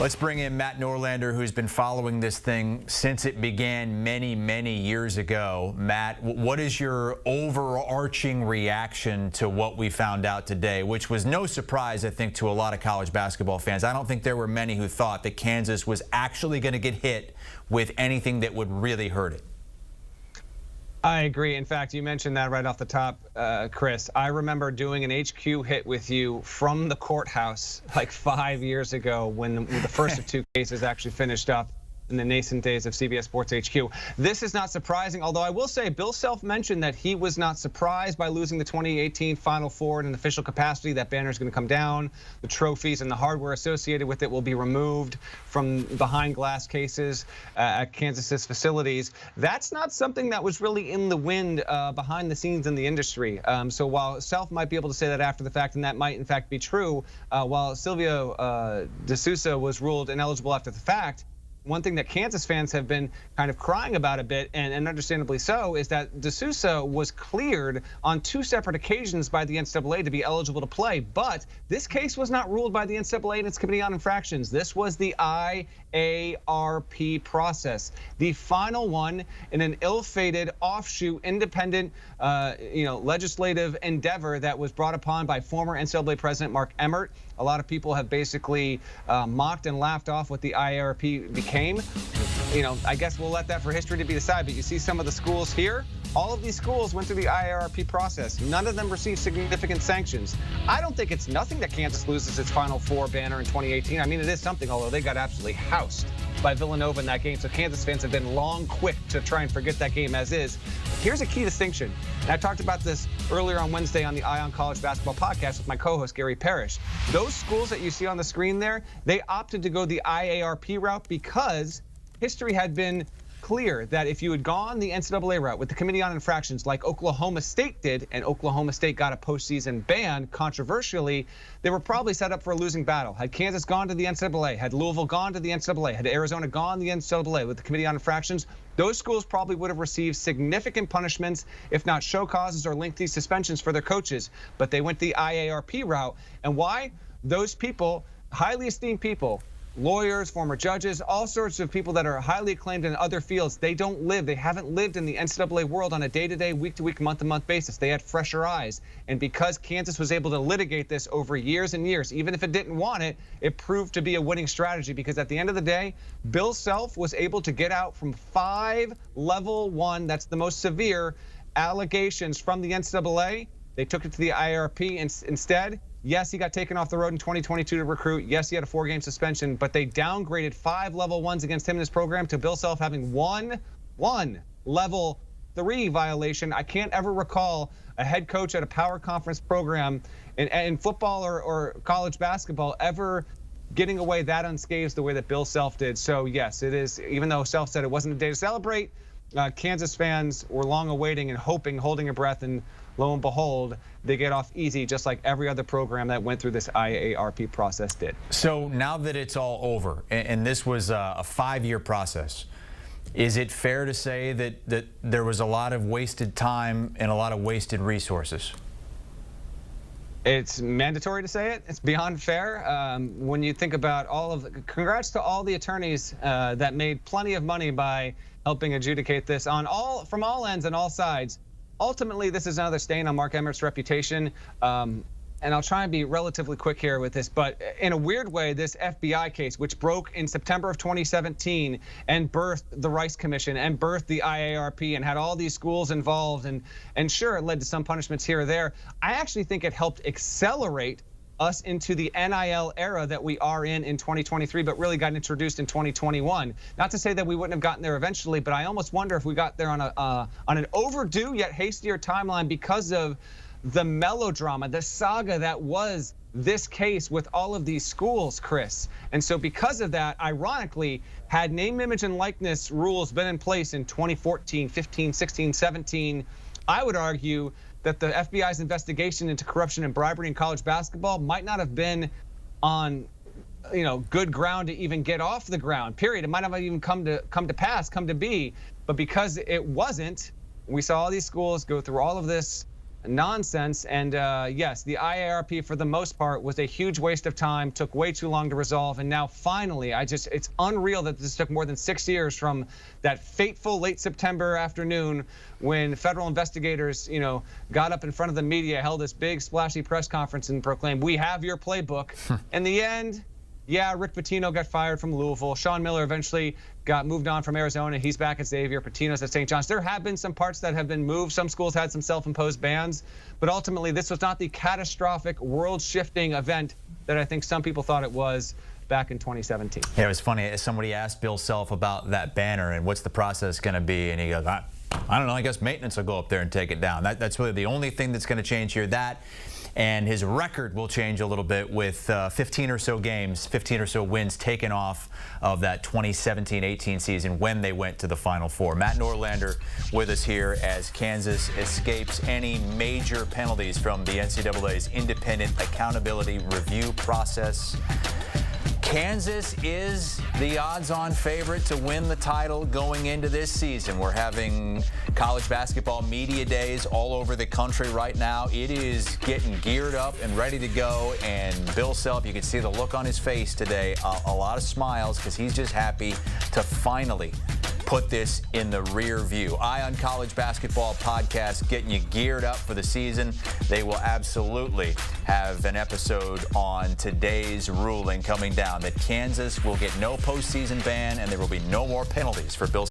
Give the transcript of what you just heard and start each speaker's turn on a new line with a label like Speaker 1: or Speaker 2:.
Speaker 1: Let's bring in Matt Norlander, who's been following this thing since it began many, many years ago. Matt, what is your overarching reaction to what we found out today, which was no surprise, I think, to a lot of college basketball fans? I don't think there were many who thought that Kansas was actually going to get hit with anything that would really hurt it.
Speaker 2: I agree. In fact, you mentioned that right off the top, Chris. I remember doing an HQ hit with you from the courthouse like 5 years ago when the first of two cases actually finished up in the nascent days of CBS Sports HQ. This is not surprising, although I will say Bill Self mentioned that he was not surprised by losing the 2018 Final Four in an official capacity. That banner is going to come down. The trophies and the hardware associated with it will be removed from behind glass cases at Kansas's facilities. That's not something that was really in the wind behind the scenes in the industry. So while Self might be able to say that after the fact, and that might in fact be true, while Silvio De Sousa was ruled ineligible after the fact, one thing that Kansas fans have been kind of crying about a bit, and understandably so, is that De Sousa was cleared on two separate occasions by the NCAA to be eligible to play. But this case was not ruled by the NCAA and its Committee on Infractions. This was the IARP process, the final one in an ill-fated, offshoot, independent, legislative endeavor that was brought upon by former NCAA President Mark Emmert. A lot of people have basically mocked and laughed off what the IARP became. I guess we'll let that for history to be decided. But you see some of the schools here. All of these schools went through the IARP process. None of them received significant sanctions. I don't think it's nothing that Kansas loses its Final Four banner in 2018. I mean, it is something, although they got absolutely housed by Villanova in that game. So Kansas fans have been long quick to try and forget that game as is. But here's a key distinction. And I talked about this earlier on Wednesday on the Eye on College Basketball podcast with my co-host, Gary Parrish. Those schools that you see on the screen there, they opted to go the IARP route because history had been clear that if you had gone the NCAA route with the Committee on Infractions like Oklahoma State did, and Oklahoma State got a postseason ban controversially, they were probably set up for a losing battle. Had Kansas gone to the NCAA, had Louisville gone to the NCAA, had Arizona gone to the NCAA with the Committee on Infractions, those schools probably would have received significant punishments, if not show causes or lengthy suspensions for their coaches. But they went the IARP route. And why? Those people, highly esteemed people, lawyers, former judges, all sorts of people that are highly acclaimed in other fields, they haven't lived in the NCAA world on a day-to-day, week-to-week, month-to-month basis. They had fresher eyes. And because Kansas was able to litigate this over years and years, even if it didn't want it, it proved to be a winning strategy because at the end of the day, Bill Self was able to get out from 5 level 1, that's the most severe, allegations from the NCAA. They took it to the IRP instead. Yes, he got taken off the road in 2022 to recruit. Yes, he had a 4-game suspension, but they downgraded 5 level 1s against him and his program to Bill Self having one level 3 violation. I can't ever recall a head coach at a power conference program in football or college basketball ever getting away that unscathed the way that Bill Self did. So yes, it is, even though Self said it wasn't a day to celebrate, Kansas fans were long awaiting and hoping, holding a breath, and lo and behold, they get off easy just like every other program that went through this IARP process did.
Speaker 1: So now that it's all over, and this was a 5-year process, is it fair to say that there was a lot of wasted time and a lot of wasted resources?
Speaker 2: It's mandatory to say it. It's beyond fair. When you think about congrats to all the attorneys that made plenty of money by helping adjudicate this from all ends and all sides. Ultimately, this is another stain on Mark Emmert's reputation. And I'll try and be relatively quick here with this, but in a weird way, this FBI case, which broke in September of 2017 and birthed the Rice Commission and birthed the IARP and had all these schools involved, and sure, it led to some punishments here or there. I actually think it helped accelerate us into the NIL era that we are in 2023, but really got introduced in 2021. Not to say that we wouldn't have gotten there eventually, but I almost wonder if we got there on an overdue yet hastier timeline because of the melodrama, the saga that was this case with all of these schools, Chris. And so because of that, ironically, had name, image, and likeness rules been in place in 2014, 15, 16, 17, I would argue that the FBI's investigation into corruption and bribery in college basketball might not have been on, good ground to even get off the ground, period. It might not have even come to be. But because it wasn't, we saw all these schools go through all of this nonsense. And yes, the IARP for the most part was a huge waste of time, took way too long to resolve. And now finally, it's unreal that this took more than 6 years from that fateful late September afternoon when federal investigators, got up in front of the media, held this big splashy press conference and proclaimed, "We have your playbook." In the end, yeah, Rick Pitino got fired from Louisville. Sean Miller eventually got moved on from Arizona. He's back at Xavier. Pitino's at St. John's. There have been some parts that have been moved. Some schools had some self-imposed bans. But ultimately, this was not the catastrophic, world-shifting event that I think some people thought it was back in 2017.
Speaker 1: Yeah, it was funny. Somebody asked Bill Self about that banner and what's the process going to be, and he goes, I don't know. I guess maintenance will go up there and take it down. That's really the only thing that's going to change here. That and his record will change a little bit with 15 or so games, 15 or so wins taken off of that 2017-18 season when they went to the Final Four. Matt Norlander with us here as Kansas escapes any major penalties from the NCAA's independent accountability review process. Kansas is the odds-on favorite to win the title going into this season. We're having college basketball media days all over the country right now. It is getting geared up and ready to go. And Bill Self, you can see the look on his face today, a lot of smiles because he's just happy to finally put this in the rear view. Eye on College Basketball podcast getting you geared up for the season. They will absolutely have an episode on today's ruling coming down that Kansas will get no postseason ban and there will be no more penalties for Bill